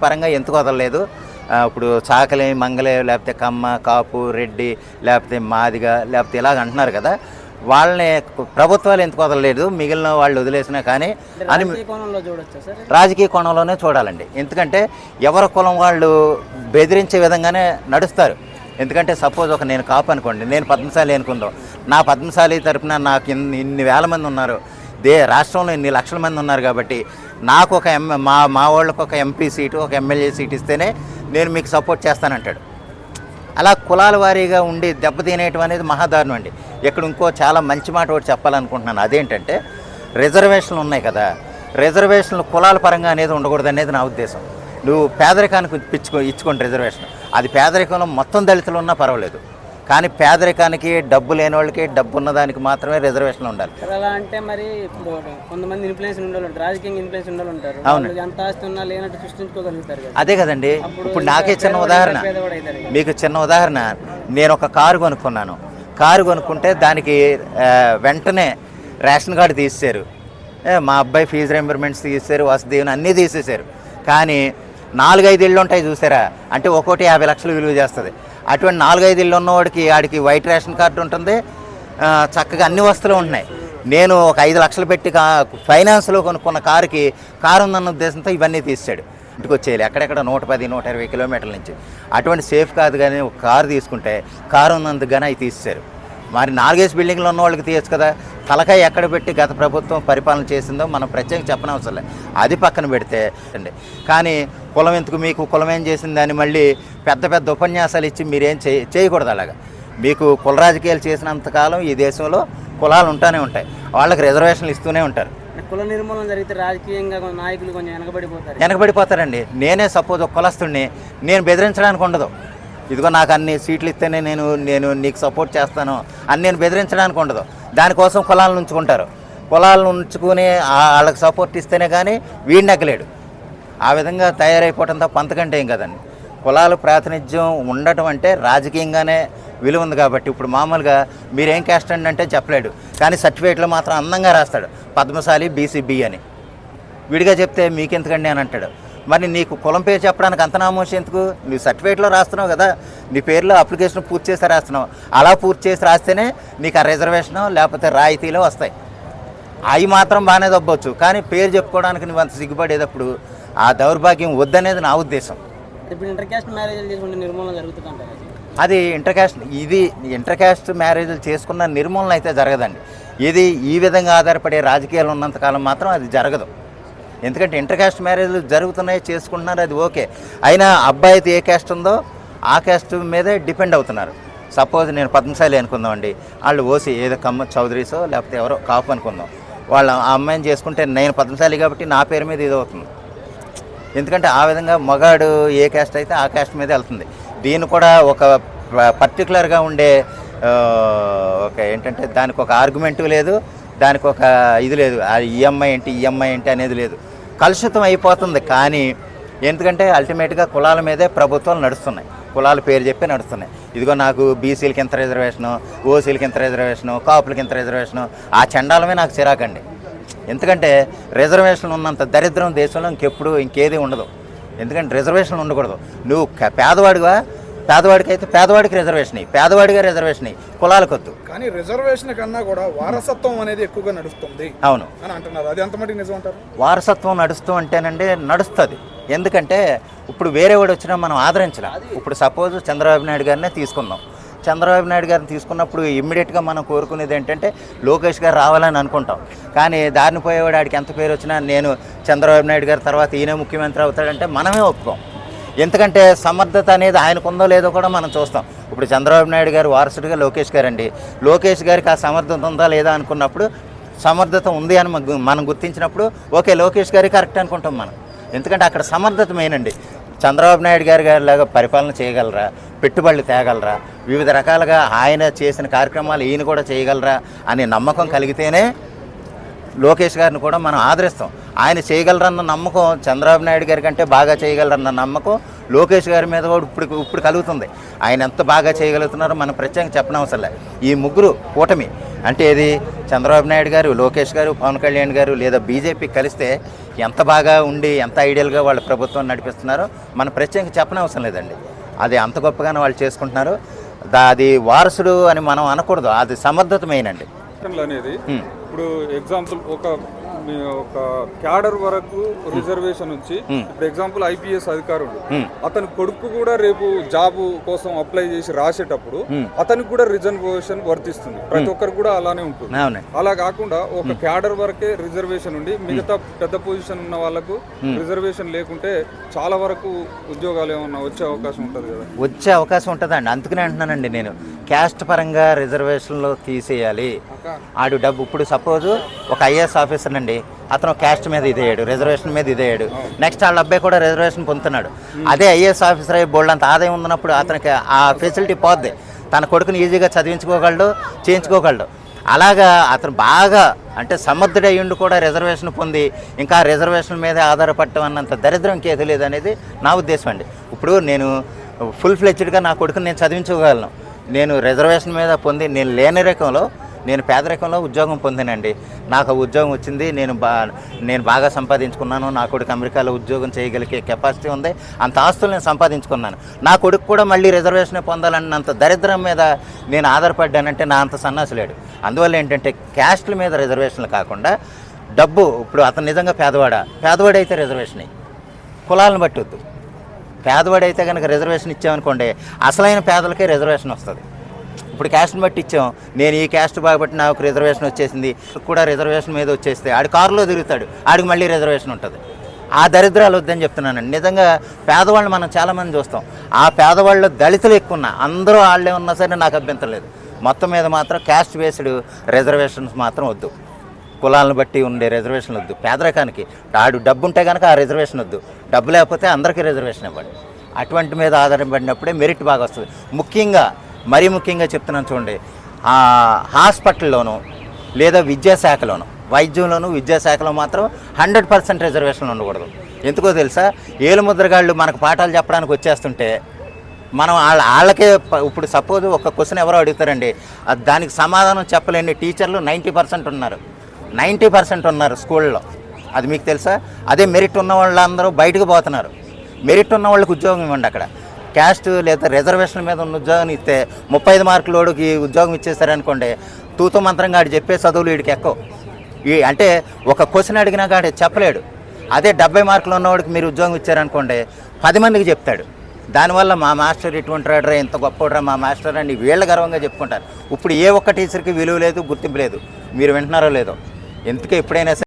పరంగా ఎందుకు వదలలేదు. ఇప్పుడు చాకలి, మంగళే, లేకపోతే కమ్మ, కాపు, రెడ్డి, లేకపోతే మాదిగ, లేకపోతే ఇలాగ అంటున్నారు కదా, వాళ్ళని ప్రభుత్వాలు ఎందుకు వదలలేదు, మిగిలిన వాళ్ళు వదిలేసినా కానీ అని రాజకీయ కోణంలోనే చూడాలండి. ఎందుకంటే ఎవరి కులం వాళ్ళు బెదిరించే విధంగానే నడుస్తారు. ఎందుకంటే సపోజ్ నేను కాపు అనుకోండి, నేను పద్మశాలి అనుకుందాం, నా పద్మశాలి తరఫున నాకు ఇన్ని వేల మంది ఉన్నారు, రాష్ట్రంలో ఇన్ని లక్షల మంది ఉన్నారు కాబట్టి నాకు ఒక మా వాళ్ళకు ఒక ఎంపీ సీటు, ఒక ఎమ్మెల్యే సీట్ ఇస్తేనే నేను మీకు సపోర్ట్ చేస్తానంటాడు. అలా కులాల వారీగా ఉండి దెబ్బతినేయటం అనేది మహాదారుణం అండి. ఇక్కడ ఇంకో చాలా మంచి మాట ఒకటి చెప్పాలనుకుంటున్నాను. అదేంటంటే రిజర్వేషన్లు ఉన్నాయి కదా, రిజర్వేషన్లు కులాల పరంగా అనేది ఉండకూడదు అనేది నా ఉద్దేశం. నువ్వు పేదరికానికి ఇచ్చుకోండి రిజర్వేషన్, అది పేదరికంలో మొత్తం దళితులు ఉన్నా పర్వాలేదు, కానీ పేదరికానికి డబ్బు లేని వాళ్ళకి డబ్బు ఉన్నదానికి మాత్రమే రిజర్వేషన్లు ఉండాలి. అలా అంటే మరి కొంతమంది ఇన్ఫ్లుయెన్స్ ఉండాలి, రాజకీయంగా ఇన్ఫ్లుయెన్స్ ఉండాలి ఉంటారు. అవును, ఎంత ఆస్తి ఉన్నా లేనట్టు సృష్టించుకోగలుగుతారు కదా. అదే కదండి. ఇప్పుడు నాకే చిన్న ఉదాహరణ, మీకు చిన్న ఉదాహరణ, నేను ఒక కారు కొనుక్కున్నాను. కారు కొనుక్కుంటే దానికి వెంటనే రేషన్ కార్డు తీసేశారు, మా అబ్బాయి ఫీజు రింబర్మెంట్స్ తీసేశారు, వసతి అన్నీ తీసేశారు. కానీ 4-5 ఇళ్ళు ఉంటాయి చూసారా, అంటే ఒక్కోటి 50 లక్షలు విలువ చేస్తుంది. అటువంటి 4-5 ఇళ్ళు ఉన్నవాడికి ఆడికి వైట్ రేషన్ కార్డు ఉంటుంది, చక్కగా అన్ని వస్తువులు ఉంటున్నాయి. నేను ఒక 5 లక్షలు పెట్టి ఫైనాన్స్లో కొనుక్కున్న కారు ఉందన్న ఉద్దేశంతో ఇవన్నీ తీసాడు. ఇంటికి వచ్చేయాలి ఎక్కడెక్కడ 110-120 కిలోమీటర్ల నుంచి. అటువంటి సేఫ్ కాదు, కానీ ఒక కారు తీసుకుంటే కారు ఉన్నందుకు కానీ అవి తీసేశారు. మరి 4 బిల్డింగ్లు ఉన్న వాళ్ళకి తీయచ్చు కదా. తలకాయ ఎక్కడ పెట్టి గత ప్రభుత్వం పరిపాలన చేసిందో మనం ప్రత్యేకంగా చెప్పనవసరం లేదు, అది పక్కన పెడితే అండి. కానీ కులం ఎందుకు, మీకు కులం ఏం చేసిందని మళ్ళీ పెద్ద పెద్ద ఉపన్యాసాలు ఇచ్చి మీరేం చేయకూడదు. అలాగా మీకు కుల రాజకీయాలు చేసినంతకాలం ఈ దేశంలో కులాలు ఉంటానే ఉంటాయి, వాళ్ళకి రిజర్వేషన్లు ఇస్తూనే ఉంటారు. కుల నిర్మూలన జరిగితే రాజకీయంగా నాయకులు కొంచెం వెనకబడిపోతారండి. నేనే సపోజ్ ఒక కులస్తుడిని, నేను బెదిరించడానికి ఉండదు. ఇదిగో నాకు అన్ని సీట్లు ఇస్తేనే నేను నీకు సపోర్ట్ చేస్తాను అని నేను బెదిరించడానికి ఉండదు. దానికోసం కులాలను ఉంచుకుంటారు. కులాలను ఉంచుకుని వాళ్ళకి సపోర్ట్ ఇస్తేనే కానీ వీడిని ఎక్కలేడు. ఆ విధంగా తయారైపోవటం తప్ప అంతకంటే ఏం కదండి. కులాలు ప్రాతినిధ్యం ఉండటం అంటే రాజకీయంగానే విలువ ఉంది కాబట్టి. ఇప్పుడు మామూలుగా మీరేం క్యాస్ట్ అండి అంటే చెప్పలేడు, కానీ సర్టిఫికేట్లో మాత్రం అందంగా రాస్తాడు పద్మశాలి BCB అని. విడిగా చెప్తే మీకెందుకండి అని అంటాడు. మరి నీకు కులం పేరు చెప్పడానికి అంత నామోషి ఎందుకు? నువ్వు సర్టిఫికేట్లో రాస్తున్నావు కదా, నీ పేరులో అప్లికేషన్ పూర్తి చేసి రాస్తున్నావు. అలా పూర్తి చేసి రాస్తేనే నీకు ఆ రిజర్వేషను లేకపోతే రాయితీలో వస్తాయి. అవి మాత్రం బాగానే దొబ్బవచ్చు, కానీ పేరు చెప్పుకోవడానికి నువ్వు అంత సిగ్గుపడేటప్పుడు ఆ దౌర్భాగ్యం వద్దనేది నా ఉద్దేశం. ఇప్పుడు ఇంటర్ క్యాస్ట్ మ్యారేజ్లు చేసుకుంటే నిర్మూలన జరుగుతుందంటారు. అది ఇంటర్ క్యాస్ట్ మ్యారేజ్లు చేసుకున్న నిర్మూలన అయితే జరగదండి. ఇది ఈ విధంగా ఆధారపడే రాజకీయాలు ఉన్నంతకాలం మాత్రం అది జరగదు. ఎందుకంటే ఇంటర్ క్యాస్ట్ మ్యారేజ్లు జరుగుతున్నాయి, చేసుకుంటున్నారు, అది ఓకే. అయినా అబ్బాయి అయితే ఏ క్యాస్ట్ ఉందో ఆ క్యాస్ట్ మీదే డిపెండ్ అవుతున్నారు. సపోజ్ నేను పద్మశాలి అనుకుందామండి, వాళ్ళు ఓసీ ఏదో కమ్మ చౌదరీసో లేకపోతే ఎవరో కాపు అనుకుందాం, వాళ్ళ ఆ అమ్మాయిని చేసుకుంటే నేను పద్మశాలి కాబట్టి నా పేరు మీద ఇది అవుతుంది. ఎందుకంటే ఆ విధంగా మగాడు ఏ క్యాస్ట్ అయితే ఆ క్యాస్ట్ మీద వెళ్తుంది. దీన్ని కూడా ఒక పర్టికులర్గా ఉండే ఒక ఏంటంటే దానికి ఒక ఆర్గ్యుమెంటు లేదు, దానికి ఒక ఇది లేదు, ఈఎంఐ ఏంటి అనేది లేదు. కలుషితం అయిపోతుంది. కానీ ఎందుకంటే అల్టిమేట్గా కులాల మీదే ప్రభుత్వాలు నడుస్తున్నాయి, కులాల పేరు చెప్పి నడుస్తున్నాయి. ఇదిగో నాకు బీసీలకి ఇంత రిజర్వేషను, ఓసీలకి ఇంత రిజర్వేషను, కాపులకి ఇంత రిజర్వేషను, ఆ చండాలమే నాకు చిరాకండి. ఎందుకంటే రిజర్వేషన్ ఉన్నంత దరిద్రం దేశంలో ఇంకేది ఉండదు. ఎందుకంటే రిజర్వేషన్ ఉండకూడదు. నువ్వు పేదవాడికైతే పేదవాడికి రిజర్వేషన్, పేదవాడిగా రిజర్వేషన్, కులాలకు వద్దు. కానీ రిజర్వేషన్ కన్నా కూడా వారసత్వం అనేది ఎక్కువగా నడుస్తుంది అవును అని అంటున్నారు. అది ఎంతమటుకు నిజం అంటారు? వారసత్వం నడుస్తూ అంటేనండి నడుస్తుంది. ఎందుకంటే ఇప్పుడు వేరే వాడు వచ్చినా మనం ఆదరించలేం. ఇప్పుడు సపోజ్ చంద్రబాబు నాయుడు గారినే తీసుకుందాం. చంద్రబాబు నాయుడు గారిని తీసుకున్నప్పుడు ఇమ్మీడియట్గా మనం కోరుకునేది ఏంటంటే లోకేష్ గారు రావాలని అనుకుంటాం. కానీ దారిని పోయేవాడు ఆడికి ఎంత పేరు వచ్చినా నేను చంద్రబాబు నాయుడు గారి తర్వాత ఈయన ముఖ్యమంత్రి అవుతాడంటే మనమే ఒప్పుకోం. ఎందుకంటే సమర్థత అనేది ఆయనకు ఉందో లేదో కూడా మనం చూస్తాం. ఇప్పుడు చంద్రబాబు నాయుడు గారు వారసుడిగా లోకేష్ గారు అండి, లోకేష్ గారికి ఆ సమర్థత ఉందా లేదా అనుకున్నప్పుడు సమర్థత ఉంది అని మనం గుర్తించినప్పుడు ఓకే లోకేష్ గారి కరెక్ట్ అనుకుంటాం మనం. ఎందుకంటే అక్కడ సమర్థత మెయిన్ అండి. చంద్రబాబు నాయుడు గారిలాగా పరిపాలన చేయగలరా, పెట్టుబడులు తేగలరా, వివిధ రకాలుగా ఆయన చేసిన కార్యక్రమాలు ఈయన కూడా చేయగలరా అనే నమ్మకం కలిగితేనే లోకేష్ గారిని కూడా మనం ఆదరిస్తాం. ఆయన చేయగలరన్న నమ్మకం చంద్రబాబు నాయుడు గారి కంటే బాగా చేయగలరన్న నమ్మకం లోకేష్ గారి మీద కూడా ఇప్పుడు కలుగుతుంది. ఆయన ఎంత బాగా చేయగలుగుతున్నారో మనం ప్రత్యేకంగా చెప్పనవసరం లేదు. ఈ ముగ్గురు కూటమి అంటే ఇది చంద్రబాబు నాయుడు గారు, లోకేష్ గారు, పవన్ కళ్యాణ్ గారు లేదా బీజేపీ కలిస్తే ఎంత బాగా ఉండి ఎంత ఐడియల్గా వాళ్ళ ప్రభుత్వం నడిపిస్తున్నారో మనం ప్రత్యేకంగా చెప్పనవసరం లేదండి. అది అంత గొప్పగానే వాళ్ళు చేసుకుంటున్నారు. అది వారసుడు అని మనం అనకూడదు, అది సమర్థతమేనండి. అనేది ఇప్పుడు ఎగ్జాంపుల్ ఒక క్యాడర్ వరకు రిజర్వేషన్ నుంచి ఇప్పుడు ఎగ్జాంపుల్ ఐపీఎస్ అధికారుడు అతని కొడుకు కూడా రేపు జాబ్ కోసం అప్లై చేసి రాసేటప్పుడు అతనికి కూడా రిజర్వేషన్ వర్తిస్తుంది. ప్రతి ఒక్కరు కూడా అలానే ఉంటుంది. అలా కాకుండా ఒక క్యాడర్ వరకే రిజర్వేషన్ ఉండి మిగతా పెద్ద పొజిషన్ ఉన్న వాళ్ళకు రిజర్వేషన్ లేకుంటే చాలా వరకు ఉద్యోగాలు ఏమన్నా వచ్చే అవకాశం ఉంటుంది కదా? వచ్చే అవకాశం ఉంటుందండి. అందుకనే అంటున్నానండి నేను, క్యాస్ట్ పరంగా రిజర్వేషన్లో తీసేయాలి. ఆడు డబ్బు ఇప్పుడు సపోజ్ ఒక ఐఏఎస్ ఆఫీసర్ అండి, అతను క్యాస్ట్ మీద ఇదేయాడు, రిజర్వేషన్ మీద ఇదేయాడు, నెక్స్ట్ వాళ్ళ అబ్బాయి కూడా రిజర్వేషన్ పొందుతున్నాడు. అదే ఐఏఎస్ ఆఫీసర్ అయ్యి బోల్డ్ అంత ఆదాయం ఉన్నప్పుడు అతనికి ఆ ఫెసిలిటీ పోద్ది. తన కొడుకుని ఈజీగా చదివించుకోగలడు, చేయించుకోగలడు. అలాగా అతను బాగా అంటే సమర్థుడు అయ్యుండి కూడా రిజర్వేషన్ పొంది ఇంకా రిజర్వేషన్ మీదే ఆధారపడటం అన్నంత దరిద్రం ఇంకేది లేదు అనేది నా ఉద్దేశం అండి. ఇప్పుడు నేను ఫుల్ ఫ్లెడ్జ్డ్గా నా కొడుకుని నేను చదివించుకోగలను. నేను రిజర్వేషన్ మీద పొంది నేను లేని రకంలో, నేను పేదరికంలో ఉద్యోగం పొందానండి. నాకు ఉద్యోగం వచ్చింది, నేను బాగా సంపాదించుకున్నాను. నా కొడుకు అమెరికాలో ఉద్యోగం చేయగలిగే కెపాసిటీ ఉంది, అంత ఆస్తులు నేను సంపాదించుకున్నాను. నా కొడుకు కూడా మళ్ళీ రిజర్వేషన్ పొందాలన్నంత దరిద్రం మీద నేను ఆధారపడ్డానంటే నా అంత సన్నాసి లేడు. అందువల్ల ఏంటంటే క్యాస్ట్ల మీద రిజర్వేషన్లు కాకుండా డబ్బు, ఇప్పుడు అతను నిజంగా పేదవాడైతే రిజర్వేషన్ కులాలను బట్టి వద్దు. పేదవాడైతే కనుక రిజర్వేషన్ ఇచ్చామనుకోండి, అసలైన పేదలకే రిజర్వేషన్ వస్తుంది. ఇప్పుడు క్యాస్ట్ని బట్టి ఇచ్చాం, నేను ఈ క్యాస్ట్ బాగుబట్టి నాకు రిజర్వేషన్ వచ్చేసింది, కూడా రిజర్వేషన్ మీద వచ్చేస్తే ఆడు కారులో తిరుగుతాడు, ఆడికి మళ్ళీ రిజర్వేషన్ ఉంటుంది. ఆ దరిద్రాలు వద్దని చెప్తున్నానండి. నిజంగా పేదవాళ్ళని మనం చాలామంది చూస్తాం. ఆ పేదవాళ్ళు దళితులు ఎక్కువ ఉన్నా, అందరూ వాళ్ళే ఉన్నా సరే నాకు అభ్యంతరం లేదు. మొత్తం మీద మాత్రం క్యాస్ట్ బేస్డ్ రిజర్వేషన్స్ మాత్రం వద్దు. కులాలను బట్టి ఉండే రిజర్వేషన్లు వద్దు. పేదరికానికి ఆడు డబ్బు ఉంటే కనుక ఆ రిజర్వేషన్ వద్దు, డబ్బు లేకపోతే అందరికీ రిజర్వేషన్ ఇవ్వండి. అటువంటి మీద ఆధారపడినప్పుడే మెరిట్ బాగా వస్తుంది. మరీ ముఖ్యంగా చెప్తున్నాను చూడండి, హాస్పిటల్లోనూ లేదా విద్యాశాఖలోనూ, వైద్యంలోనూ విద్యాశాఖలో మాత్రం 100% రిజర్వేషన్లు ఉండకూడదు. ఎందుకో తెలుసా? ఏలుముద్రగాళ్ళు మనకు పాఠాలు చెప్పడానికి వచ్చేస్తుంటే మనం వాళ్ళకే ఇప్పుడు సపోజ్ ఒక క్వశ్చన్ ఎవరో అడుగుతారండి, దానికి సమాధానం చెప్పలేని టీచర్లు 90% ఉన్నారు స్కూల్లో. అది మీకు తెలుసా? అదే మెరిట్ ఉన్న వాళ్ళందరూ బయటకు పోతున్నారు. మెరిట్ ఉన్న వాళ్ళకి ఉద్యోగం ఇవ్వండి. అక్కడ క్యాస్ట్ లేదా రిజర్వేషన్ మీద ఉన్న ఉద్యోగం ఇస్తే 35 మార్కులోడికి ఉద్యోగం ఇచ్చేసారనుకోండి, తూతు మంత్రంగా ఆడు చెప్పే చదువులు వీడికి ఎక్కువ. అంటే ఒక క్వశ్చన్ అడిగినా కాడు చెప్పలేడు. అదే 70 మార్కులు ఉన్నవాడికి మీరు ఉద్యోగం ఇచ్చారనుకోండి, 10 మందికి చెప్తాడు. దానివల్ల మా మాస్టర్ ఇటువంటి రాడరా, ఇంత గొప్పరా మా మాస్టర్ అని వీళ్ళ గర్వంగా చెప్పుకుంటారు. ఇప్పుడు ఏ ఒక్క టీచర్కి విలువ లేదు, గుర్తింపు లేదు. మీరు వింటున్నారో లేదో? ఎందుకే ఎప్పుడైనా